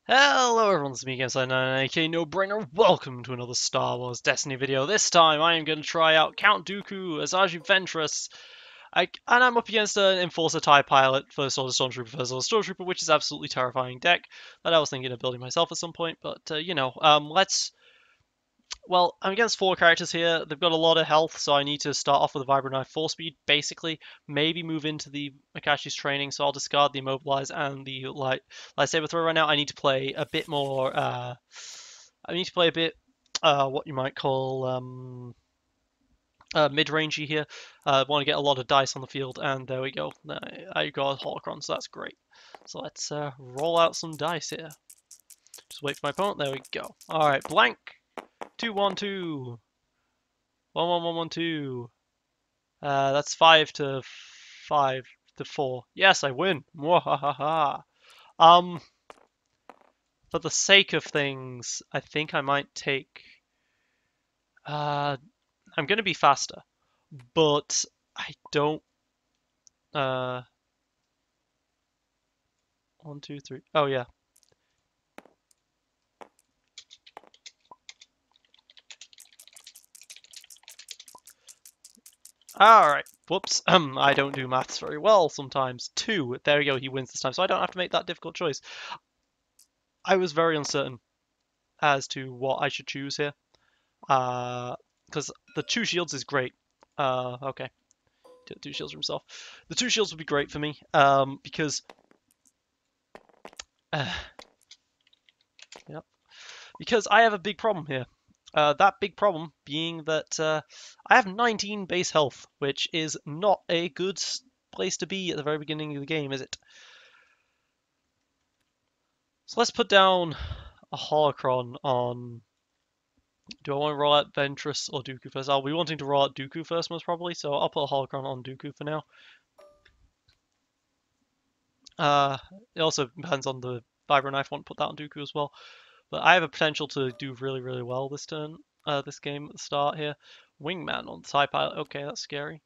Hello everyone, it's me again, Side9, aka No Brainer. Welcome to another Star Wars Destiny video. This time I am going to try out Count Dooku as Ventress. And I'm up against an Enforcer TIE pilot, first order Stormtrooper, first order Stormtrooper, which is absolutely terrifying deck that I was thinking of building myself at some point. But, well, I'm against four characters here. They've got a lot of health, so I need to start off with a Vibrant Knife 4 speed, basically. Maybe move into the Akashi's training, so I'll discard the Immobilize and the Lightsaber Throw right now. I need to play a bit more, what you might call, mid-rangey here. I want to get a lot of dice on the field, and there we go. I got a Holocron, so that's great. So let's roll out some dice here. Just wait for my opponent. There we go. All right, blank. 2-1-2. 1-1-1-1-2. That's 5-5-4. Yes, I win. Mwahaha. Um, for the sake of things, I think I might take. I'm gonna be faster, but I don't. 1, 2, 3. Oh yeah. Alright, whoops. I don't do maths very well sometimes. 2, there we go, he wins this time, so I don't have to make that difficult choice. I was very uncertain as to what I should choose here. Because the 2 shields is great. Okay. 2 shields for himself. The 2 shields would be great for me, because... yep. Because I have a big problem here. That big problem being that I have 19 base health, which is not a good place to be at the very beginning of the game, is it? So let's put down a holocron on... Do I want to roll out Ventress or Dooku first? I'll be wanting to roll out Dooku first, most probably, so I'll put a holocron on Dooku for now. It also depends on the Vibro Knife. I want to put that on Dooku as well. But I have a potential to do really, really well this turn, this game at the start here. Wingman on the TIE pilot. Okay, that's scary.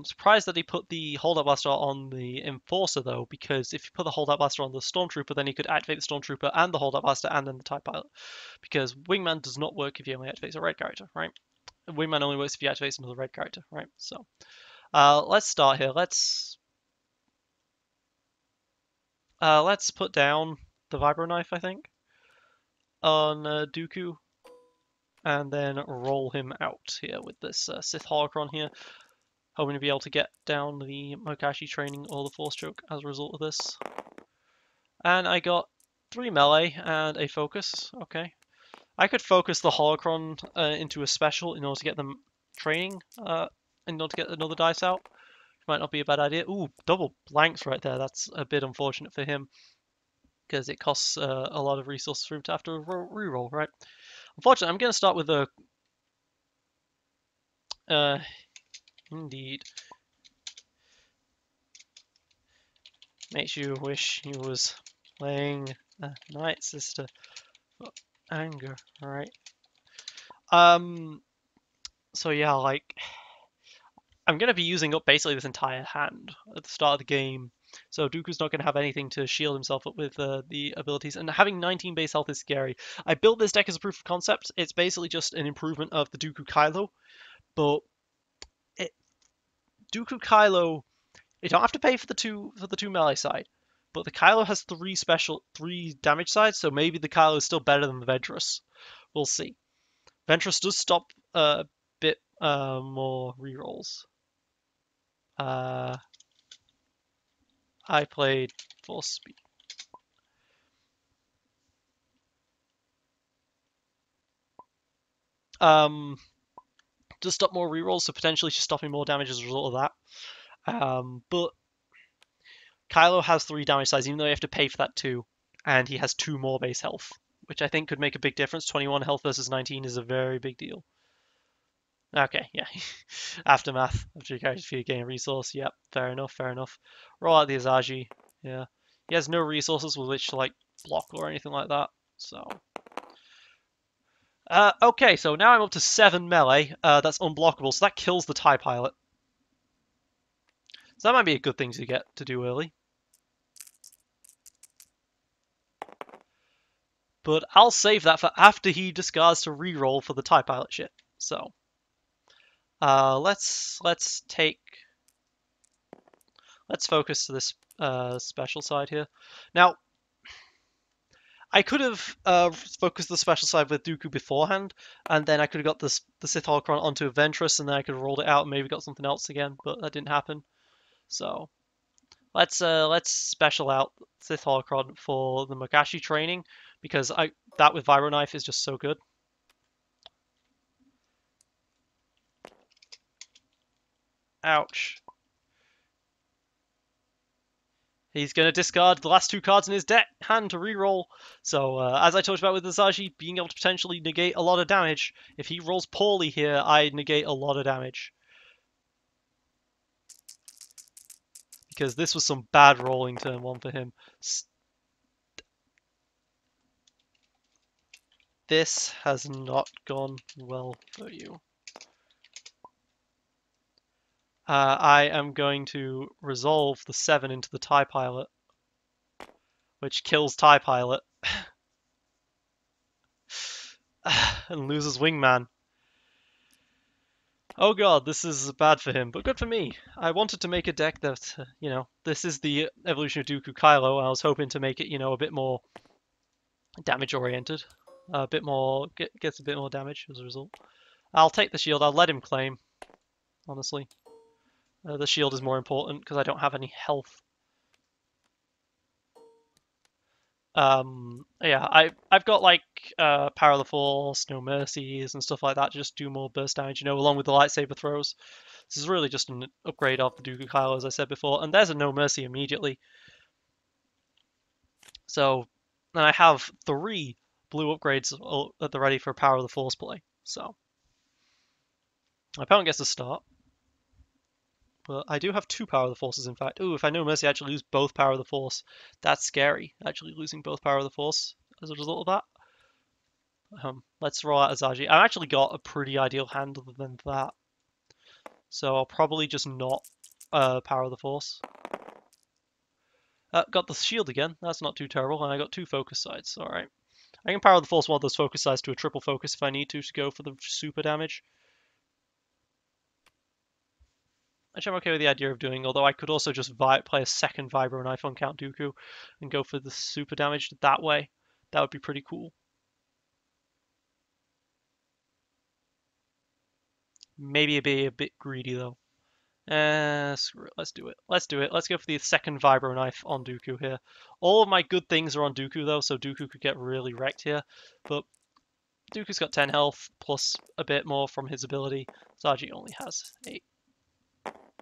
Surprised that he put the Holdout Blaster on the Enforcer, though, because if you put the Holdout Blaster on the Stormtrooper, then he could activate the Stormtrooper and the Holdout Blaster and then the TIE pilot. Because Wingman does not work if he only activates a red character, right? Wingman only works if he activates another red character, right? So, let's start here. Let's put down the Vibro Knife, I think, on Dooku, and then roll him out here with this Sith Holocron here. Hoping to be able to get down the Mokashi training or the Force Choke as a result of this. And I got 3 melee and a focus. Okay. I could focus the Holocron into a special in order to get them training, in order to get another dice out. Might not be a bad idea. Ooh, double blanks right there. That's a bit unfortunate for him, because it costs a lot of resources for him to have to reroll, right? Unfortunately, I'm going to start with a... indeed. Makes you wish he was playing a Night Sister for anger, right? So yeah, like, I'm going to be using up basically this entire hand at the start of the game. So Dooku's not going to have anything to shield himself up with the abilities. And having 19 base health is scary. I built this deck as a proof of concept. It's basically just an improvement of the Dooku Kylo. But Dooku Kylo, you don't have to pay for the two melee side. But the Kylo has 3 damage sides, so maybe the Kylo is still better than the Ventress. We'll see. Ventress does stop a bit more rerolls. I played Force Speed. Does stop more rerolls, so potentially she's stopping more damage as a result of that. But Kylo has 3 damage sides, even though you have to pay for that too, and he has 2 more base health, which I think could make a big difference. 21 health versus 19 is a very big deal. Okay, yeah. Aftermath. After your character's defeat, gain a resource. Yep, fair enough, fair enough. Roll out the Azaji. Yeah. He has no resources with which to, like, block or anything like that, so... okay, so now I'm up to 7 melee. That's unblockable, so that kills the TIE pilot. So that might be a good thing to get to do early. But I'll save that for after he discards to reroll for the TIE pilot shit. So let's focus to this special side here. Now, I could have focused the special side with Dooku beforehand, and then I could have got the Sith Holocron onto a Ventress, and then I could have rolled it out and maybe got something else again, but that didn't happen. So let's special out Sith Holocron for the Mogashi training, because that with Vibro Knife is just so good. Ouch. He's going to discard the last two cards in his hand to reroll. So, as I talked about with Azaji, being able to potentially negate a lot of damage. If he rolls poorly here, I negate a lot of damage. Because this was some bad rolling turn one for him. This has not gone well for you. I am going to resolve the 7 into the TIE Pilot, which kills TIE Pilot, and loses Wingman. Oh god, this is bad for him, but good for me. I wanted to make a deck that, this is the evolution of Dooku Kylo, and I was hoping to make it, a bit more damage-oriented. A bit more, gets a bit more damage as a result. I'll take the shield, I'll let him claim, honestly. The shield is more important, because I don't have any health. Yeah, I've got like Power of the Force, No Mercies, and stuff like that to just do more burst damage, along with the lightsaber throws. This is really just an upgrade of the Dooku Kylo, as I said before, and there's a No Mercy immediately. So, and I have 3 blue upgrades at the ready for Power of the Force play. So, my opponent gets a start. But I do have 2 Power of the Forces, in fact. Ooh, if I No Mercy, I actually lose both Power of the Force. That's scary, actually losing both Power of the Force as a result of that. Let's roll out Azaji. I've actually got a pretty ideal hand other than that. So I'll probably just not Power of the Force. Got the shield again. That's not too terrible. And I got 2 focus sides. Alright. I can Power of the Force one of those focus sides to a triple focus if I need to go for the super damage. Which I'm okay with the idea of doing, although I could also just play a second Vibro Knife on Count Dooku and go for the super damage that way. That would be pretty cool. Maybe be a bit greedy though. Screw it. Let's do it. Let's do it. Let's go for the second Vibro Knife on Dooku here. All of my good things are on Dooku though, so Dooku could get really wrecked here. But Dooku's got 10 health plus a bit more from his ability. Zaji only has 8.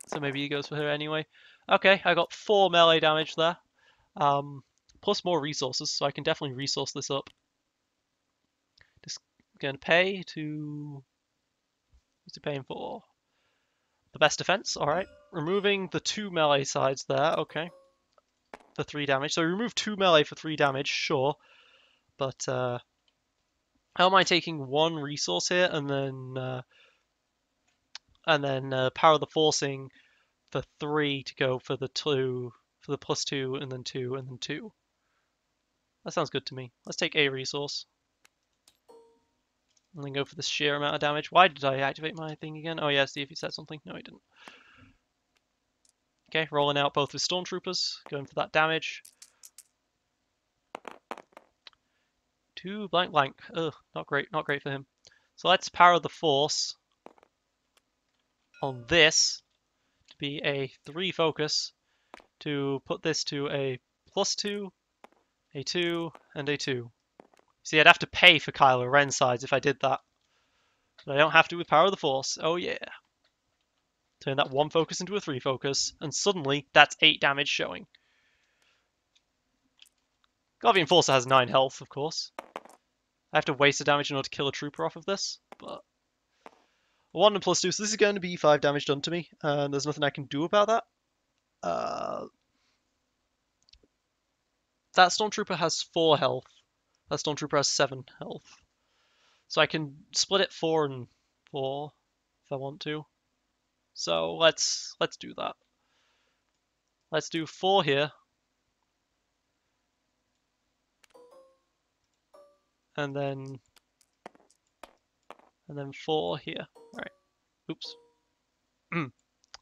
So maybe he goes for her anyway. Okay, I got 4 melee damage there. Plus more resources, so I can definitely resource this up. Just going to pay to... What's he paying for? The best defense, alright. Removing the 2 melee sides there, okay. For 3 damage. So remove 2 melee for 3 damage, sure. But, how am I taking 1 resource here and then Power of the Forcing for 3 to go for the 2, for the plus 2, and then 2, and then 2. That sounds good to me. Let's take a resource. And then go for the sheer amount of damage. Why did I activate my thing again? Oh yeah, see if he said something. No, he didn't. Okay, rolling out both with Stormtroopers. Going for that damage. 2 blank blank. Ugh, not great. Not great for him. So let's Power the Force on this to be a 3 focus to put this to a plus 2, a 2, and a 2. See, I'd have to pay for Kylo Ren sides if I did that. But I don't have to with Power of the Force. Oh yeah. Turn that 1 focus into a 3 focus, and suddenly that's 8 damage showing. Guardian Forcer has 9 health, of course. I have to waste the damage in order to kill a trooper off of this, but 1 and plus 2, so this is going to be 5 damage done to me, and there's nothing I can do about that. That Stormtrooper has 4 health. That Stormtrooper has 7 health. So I can split it 4 and 4 if I want to. So let's do that. Let's do 4 here. and then 4 here. All right. Oops.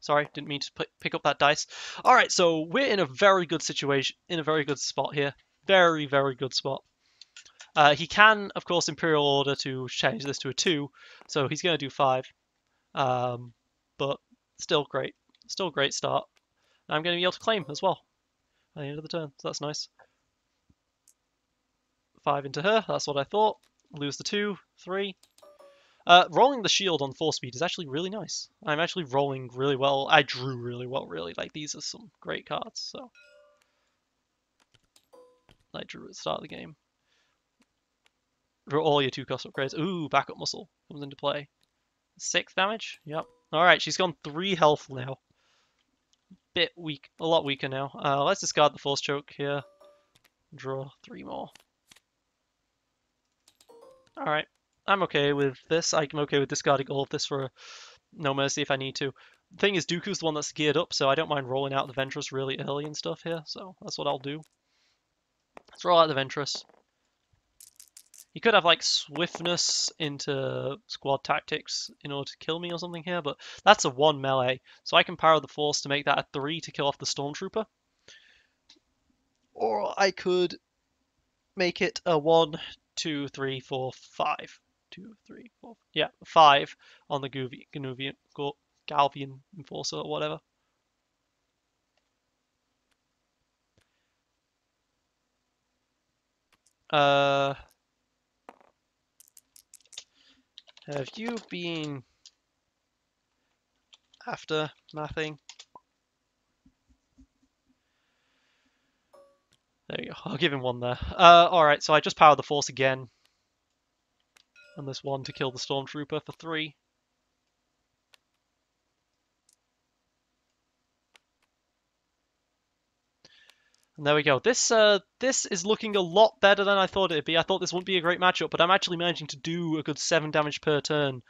Sorry, didn't mean to pick up that dice. All right, so we're in a very good situation, in a very good spot here. Very, very good spot. He can, of course, Imperial Order to change this to a 2, so he's going to do 5. But still great. Still a great start. I'm going to be able to claim as well at the end of the turn, so that's nice. 5 into her, that's what I thought. Lose the 2, 3. Rolling the shield on 4 speed is actually really nice. I'm actually rolling really well. I drew really well, really. Like, these are some great cards, so. I drew at the start of the game. Draw all your 2-cost upgrades. Ooh, backup muscle comes into play. 6 damage? Yep. Alright, she's gone 3 health now. Bit weak, a lot weaker now. Let's discard the Force Choke here. Draw 3 more. Alright, I'm okay with this. I'm okay with discarding all of this for No Mercy if I need to. The thing is, Dooku's the one that's geared up, so I don't mind rolling out the Ventress really early and stuff here, so that's what I'll do. Let's roll out the Ventress. He could have like swiftness into squad tactics in order to kill me or something here, but that's a 1 melee, so I can power the Force to make that a 3 to kill off the Stormtrooper. Or I could make it a 1, 2, 3, 4, 5. 2, 3, 4. Yeah, 5 on the Galvian Enforcer or whatever. Have you been after mathing? There you go. I'll give him 1 there. Alright, so I just powered the Force again. And this 1 to kill the Stormtrooper for 3. And there we go. This is looking a lot better than I thought it'd be. I thought this wouldn't be a great matchup, but I'm actually managing to do a good 7 damage per turn.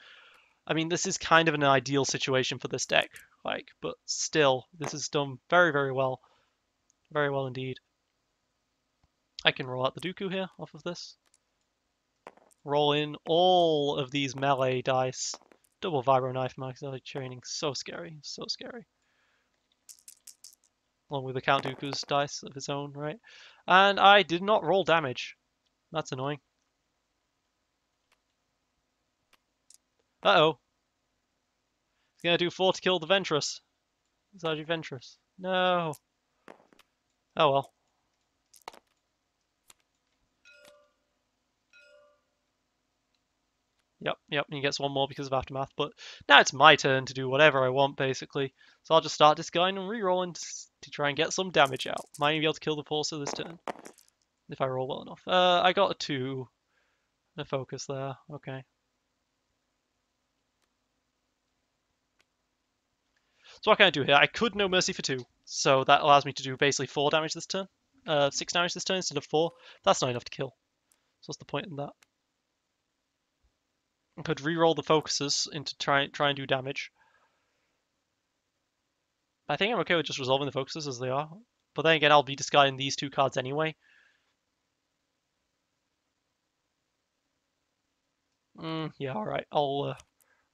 I mean, this is kind of an ideal situation for this deck, like, but still, this is done very, very well. Very well indeed. I can roll out the Dooku here off of this. Roll in all of these melee dice. Double Vibro Knife Max training. So scary. So scary. Along with the Count Dooku's dice of his own, right? And I did not roll damage. That's annoying. Uh-oh. He's gonna do 4 to kill the Ventress. Sergeant Ventress. No. Oh well. Yep, and he gets 1 more because of Aftermath, but now it's my turn to do whatever I want, basically. So I'll just start discarding and re-rolling to try and get some damage out. Might even be able to kill the Forcer this turn, if I roll well enough. I got a 2. A focus there, okay. So what can I do here? I could No Mercy for 2, so that allows me to do basically 4 damage this turn. 6 damage this turn instead of 4. That's not enough to kill. So what's the point in that? I could re-roll the focuses into try and do damage. I think I'm okay with just resolving the focuses as they are. But then again, I'll be discarding these 2 cards anyway. Yeah, alright. I'll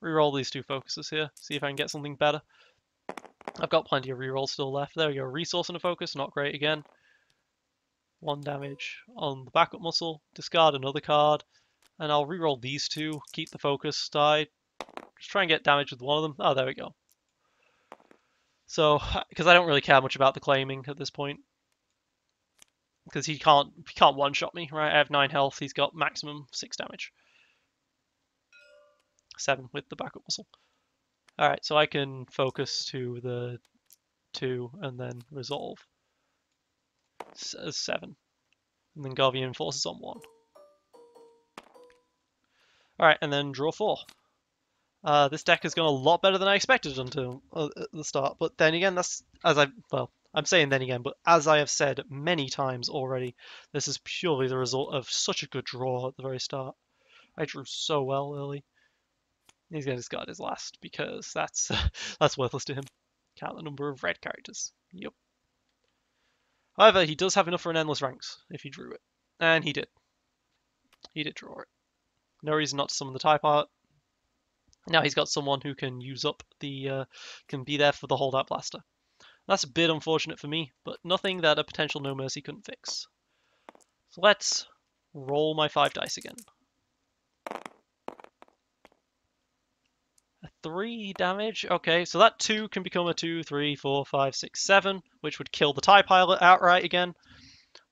re-roll these 2 focuses here. See if I can get something better. I've got plenty of re-rolls still left. There we go. Resource and a focus. Not great again. 1 damage on the backup muscle. Discard another card. And I'll re-roll these 2. Keep the focus die. Just try and get damage with one of them. Oh, there we go. So, because I don't really care much about the claiming at this point. Because he can't one-shot me, right? I have 9 health. He's got maximum 6 damage. 7 with the backup muscle. Alright, so I can focus to the 2 and then resolve. 7. And then Garvian forces on 1. Alright, and then draw 4. This deck has gone a lot better than I expected until at the start. But then again, that's I'm saying then again, but as I have said many times already, this is purely the result of such a good draw at the very start. I drew so well early. He's going to discard his last because that's that's worthless to him. Count the number of red characters. Yep. However, he does have enough for an endless ranks if he drew it, and he did. He did draw it. No reason not to summon the TIE Pilot. Now he's got someone who can use up the, can be there for the holdout blaster. That's a bit unfortunate for me, but nothing that a potential No Mercy couldn't fix. So let's roll my 5 dice again. A 3 damage. Okay, so that 2 can become a 2, 3, 4, 5, 6, 7, which would kill the TIE Pilot outright again,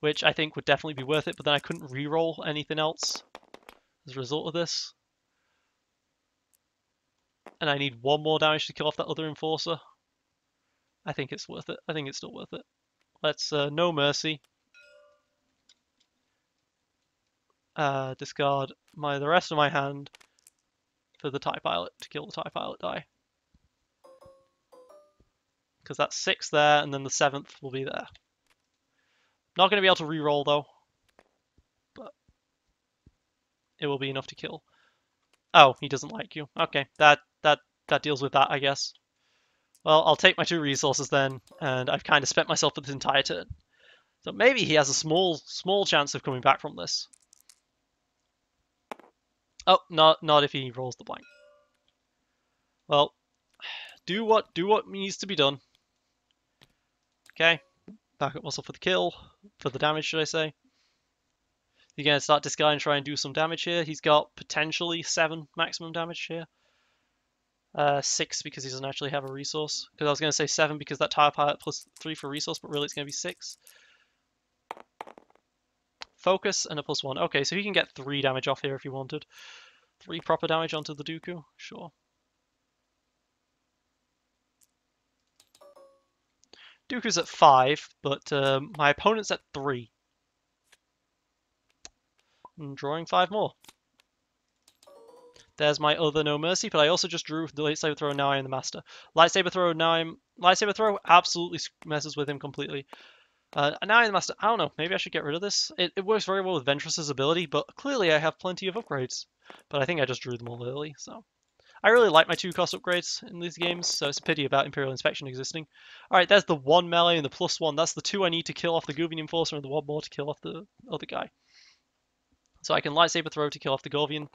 which I think would definitely be worth it, but then I couldn't re-roll anything else as a result of this. And I need 1 more damage to kill off that other Enforcer. I think it's worth it. I think it's still worth it. Let's No Mercy. Discard the rest of my hand for the TIE Pilot to kill the TIE Pilot die. Because that's 6 there, and then the 7th will be there. Not going to be able to re-roll though, but it will be enough to kill. Oh, he doesn't like you. Okay, that deals with that, I guess. Well, I'll take my 2 resources then, and I've kind of spent myself for this entire turn. So maybe he has a small chance of coming back from this. Oh, not if he rolls the blank. Well, do what needs to be done. Okay, back up muscle for the kill, for the damage, should I say. You're going to start discarding and try and do some damage here. He's got potentially 7 maximum damage here. 6 because he doesn't actually have a resource. Because I was going to say 7 because that TIE Pilot plus 3 for resource, but really it's going to be 6. Focus and a +1. Okay, so he can get 3 damage off here if he wanted. 3 proper damage onto the Dooku? Sure. Dooku's at 5, but my opponent's at 3. I'm drawing 5 more. There's my other No Mercy, but I also just drew the Lightsaber Throw, now I am the Master. Lightsaber Throw absolutely messes with him completely. Now I am the Master. I don't know, maybe I should get rid of this. It works very well with Ventress's ability, but clearly I have plenty of upgrades. But I think I just drew them all early, so... I really like my 2-cost upgrades in these games, so it's a pity about Imperial Inspection existing. Alright, there's the 1 melee and the +1. That's the 2 I need to kill off the Guvian Enforcer and the 1 more to kill off the other guy. So I can Lightsaber Throw to kill off the Guvian.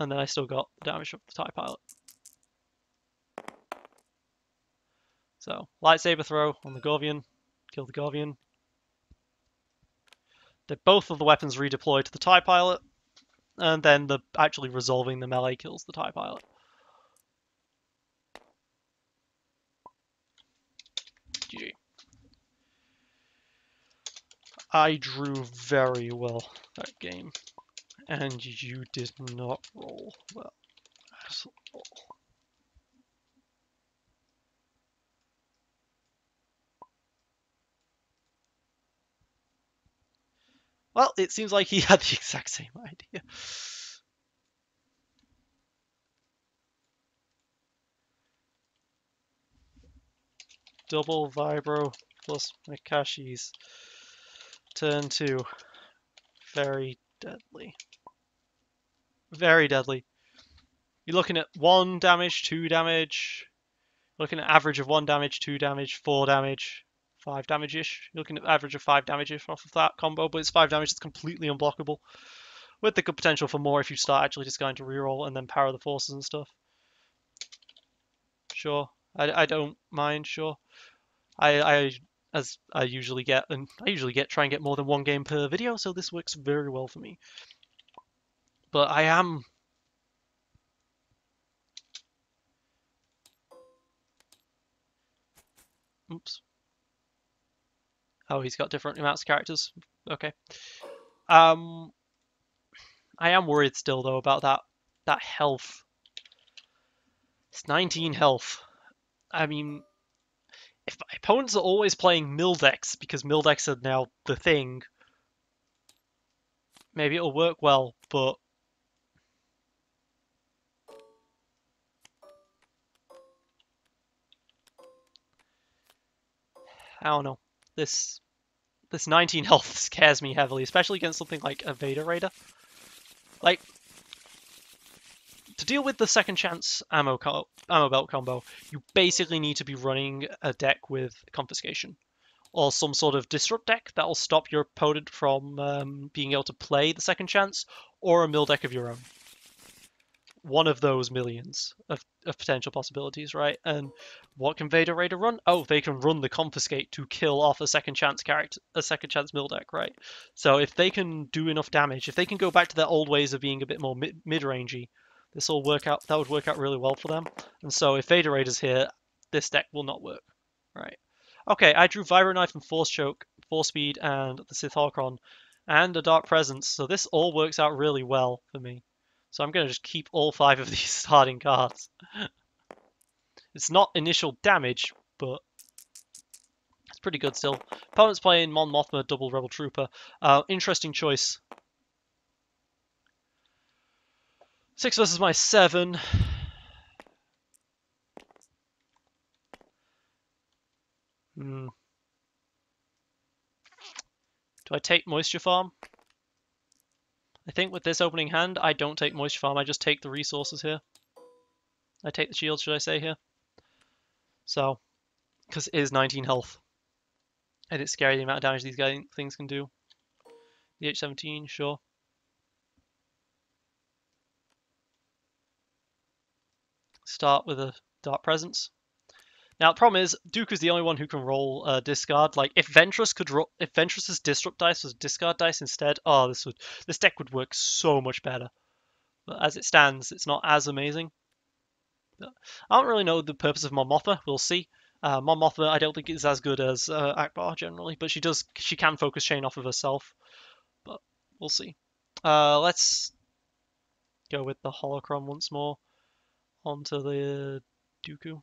And then I still got the damage of the TIE Pilot. So, Lightsaber Throw on the Guvian. Kill the Guvian. Both of the weapons redeploy to the TIE Pilot. And then actually resolving the melee kills the TIE Pilot. GG. I drew very well that game. And you did not roll well at all. Well, it seems like he had the exact same idea. Double Vibro plus Mikashi's. Turn 2. Very deadly. Very deadly. You're looking at 1 damage, 2 damage. Looking at average of 1 damage, 2 damage, 4 damage, 5 damage-ish. You're looking at average of 5 damage-ish off of that combo, but it's 5 damage that's completely unblockable. With the good potential for more if you start actually just going to reroll and then power the forces and stuff. Sure. I don't mind, sure. As I usually get, and I usually try and get more than 1 game per video, so this works very well for me. But I am... Oops. Oh, he's got different amounts of characters. Okay. I am worried still, though, about that health. It's 19 health. I mean, if my opponents are always playing mill decks, because mill decks are now the thing, maybe it'll work well, but... I don't know. This 19 health scares me heavily, especially against something like a Vader Raider. Like, to deal with the second chance ammo belt combo, you basically need to be running a deck with confiscation, or some sort of disrupt deck that will stop your opponent from being able to play the second chance, or a mill deck of your own. One of those millions of potential possibilities, right? And what can Vader Raider run? Oh, they can run the Confiscate to kill off a second chance character, a second chance mill deck, right? So if they can do enough damage, if they can go back to their old ways of being a bit more mid-rangey, this will work out. That would work out really well for them. And so if Vader Raider's here, this deck will not work, right? Okay, I drew Vibro Knife and Force Choke, Force Speed, and the Sith Holocron, and a Dark Presence. So this all works out really well for me. So I'm going to just keep all 5 of these starting cards. It's not initial damage, but it's pretty good still. Opponent's playing Mon Mothma, double Rebel Trooper. Interesting choice. 6 versus my 7. Do I take Moisture Farm? I think with this opening hand, I don't take Moisture Farm. I just take the resources here. I take the shield, should I say, here. So, because it is 19 health. And it's scary the amount of damage these things can do. The H-17, sure. Start with a Dark Presence. Now the problem is Dooku's the only one who can roll discard. Like if Ventress could if Ventress's disrupt dice was discard dice instead, oh this deck would work so much better. But as it stands, it's not as amazing. I don't really know the purpose of Mon Mothma. We'll see. Mon Mothma I don't think is as good as Akbar generally, but she can focus chain off of herself. But we'll see. Let's go with the Holocron once more onto the Dooku.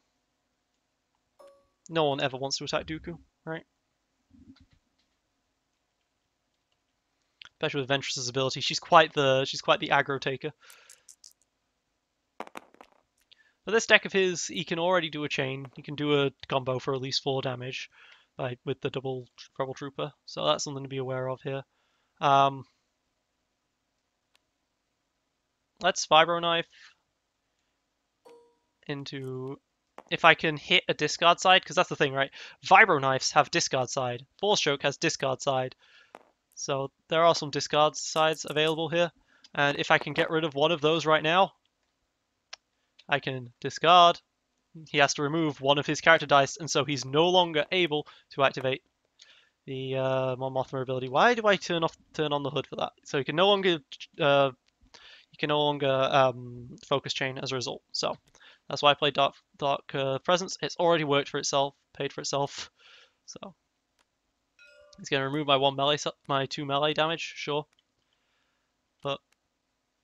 No one ever wants to attack Dooku, right? Especially with Ventress's ability. She's quite the aggro taker. But this deck of his, he can already do a chain. He can do a combo for at least 4 damage with the double Rebel Trooper. So that's something to be aware of here. Let's Vibro Knife into... If I can hit a discard side, because that's the thing, right? Vibro Knives have discard side. Force Choke has discard side. So there are some discard sides available here. And if I can get rid of one of those right now, I can discard. He has to remove one of his character dice, and so he's no longer able to activate the Mon Mothma ability. Why do I turn on the hood for that? So he can no longer focus chain as a result. So that's why I played Dark Presence. It's already worked for itself, paid for itself. So he's going to remove my 2 melee damage, sure, but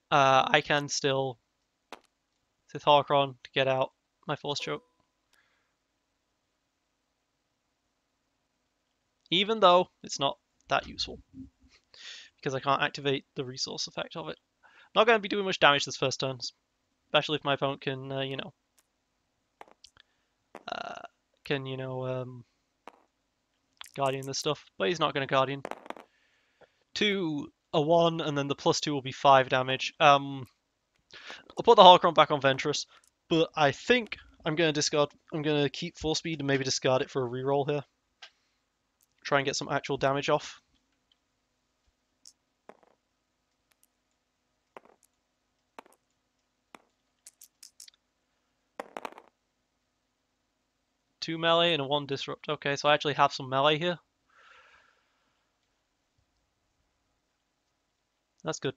I can still Sith Holocron to get out my Force Choke. Even though it's not that useful, because I can't activate the resource effect of it. Not going to be doing much damage this first turn, especially if my opponent can, Guardian this stuff, but he's not going to Guardian. 2, a 1, and then the +2 will be 5 damage. I'll put the Holocron back on Ventress, but I think I'm going to discard. I'm going to keep Force Speed and maybe discard it for a reroll here. Try and get some actual damage off. Two melee and a 1 disrupt. Okay, so I actually have some melee here. That's good.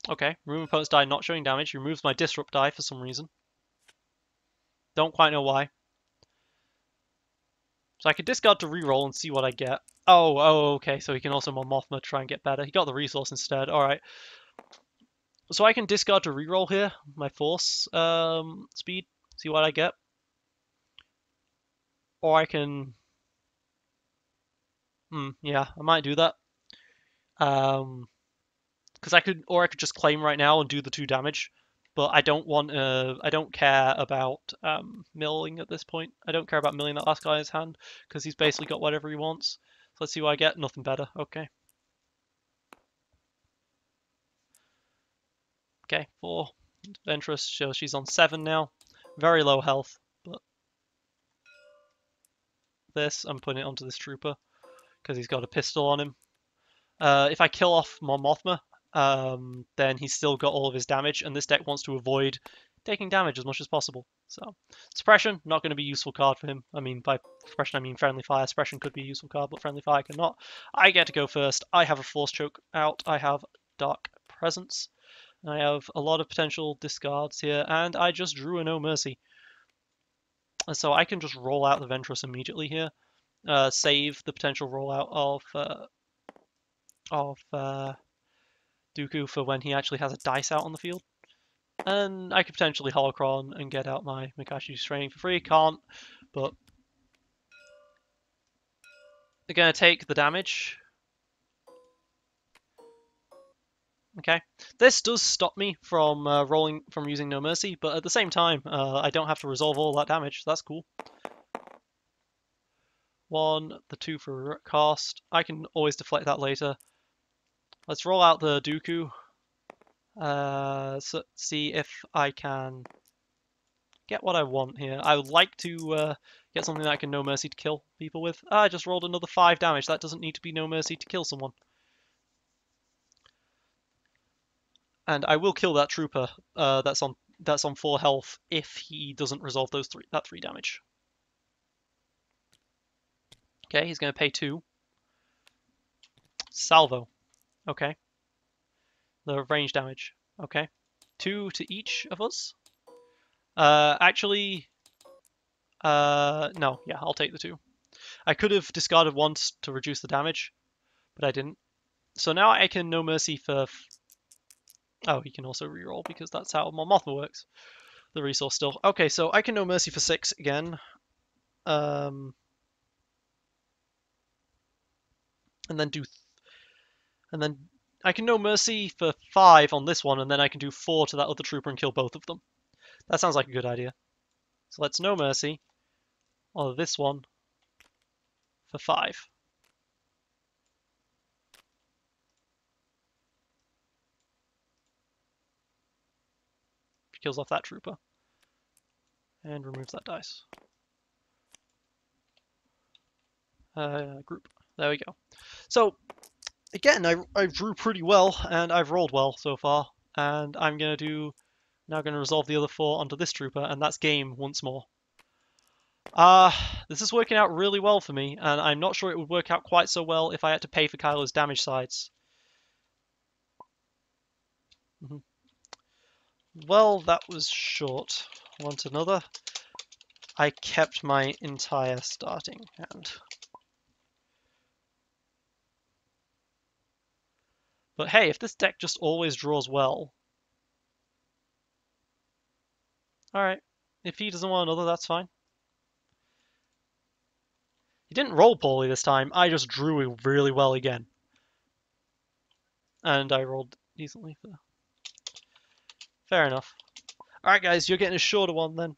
Okay, remove opponent's die not showing damage. Removes my disrupt die for some reason. Don't quite know why. So I could discard to reroll and see what I get. Oh, okay, so he can also Mon Mothma try and get better. He got the resource instead. Alright. So I can discard to reroll here, my Force speed, see what I get. Or I can... yeah, I might do that. Because I could just claim right now and do the 2 damage. But I don't want I don't care about milling at this point. I don't care about milling that last guy in his hand, because he's basically got whatever he wants. So let's see what I get. Nothing better. Okay. Okay, 4. Ventress shows she's on 7 now. Very low health, but this and putting it onto this trooper because he's got a pistol on him. If I kill off Mon Mothma, then he's still got all of his damage, and this deck wants to avoid taking damage as much as possible. So, Suppression, not going to be a useful card for him. I mean, by Suppression, I mean Friendly Fire. Suppression could be a useful card, but Friendly Fire cannot. I get to go first. I have a Force Choke out. I have Dark Presence. I have a lot of potential discards here, and I just drew a No Mercy. And so I can just roll out the Ventress immediately here. Save the potential rollout of Dooku for when he actually has a dice out on the field. And I could potentially Holocron and get out my Mikashi's Training for free. Can't, but they're going to take the damage. Okay, this does stop me from using No Mercy, but at the same time, I don't have to resolve all that damage. So that's cool. 1, the 2 for cost. I can always deflect that later. Let's roll out the Dooku. So see if I can get what I want here. I would like to get something that I can No Mercy to kill people with. I just rolled another 5 damage. That doesn't need to be No Mercy to kill someone. And I will kill that trooper that's on 4 health if he doesn't resolve that 3 damage. Okay, he's going to pay 2. Salvo. Okay. The range damage. Okay. 2 to each of us. Actually, no. Yeah, I'll take the 2. I could have discarded once to reduce the damage, but I didn't. So now I can No Mercy for... Oh, he can also reroll because that's how Mon Mothma works. The resource still. Okay, so I can No Mercy for 6 again. And then I can No Mercy for 5 on this one, and then I can do 4 to that other trooper and kill both of them. That sounds like a good idea. So let's No Mercy on this one for 5. Kills off that trooper. And removes that dice. Group. There we go. So, again, I drew pretty well, and I've rolled well so far. And I'm now going to resolve the other 4 onto this trooper, and that's game once more. This is working out really well for me, and I'm not sure it would work out quite so well if I had to pay for Kylo's damage sides. Well, that was short. Want another? I kept my entire starting hand. But hey, if this deck just always draws well... Alright, if he doesn't want another, that's fine. He didn't roll poorly this time, I just drew really well again. And I rolled decently. Fair enough. Alright guys, you're getting a shorter one then.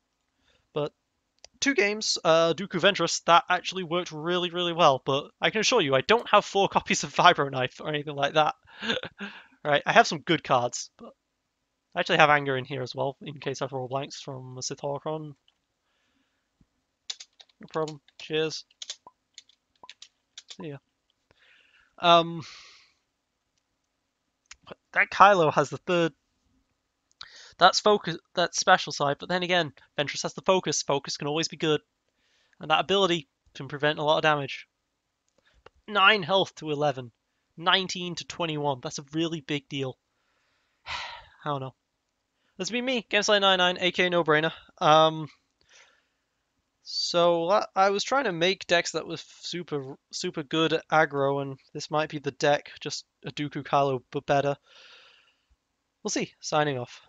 But 2 games, Dooku Ventress, that actually worked really, really well. But I can assure you, I don't have 4 copies of Vibro Knife or anything like that. Right, I have some good cards, but I actually have Anger in here as well, in case I roll blanks from a Sith Holocron. No problem. Cheers. See ya. That Kylo has the 3rd. That's focus. That's special side, but then again, Ventress has the focus. Focus can always be good, and that ability can prevent a lot of damage. 9 health to 11, 19 to 21. That's a really big deal. I don't know. This has been me, GameSlide99, aka No Brainer. So I was trying to make decks that was super good at aggro, and this might be the deck, just a Dooku Kylo, but better. We'll see. Signing off.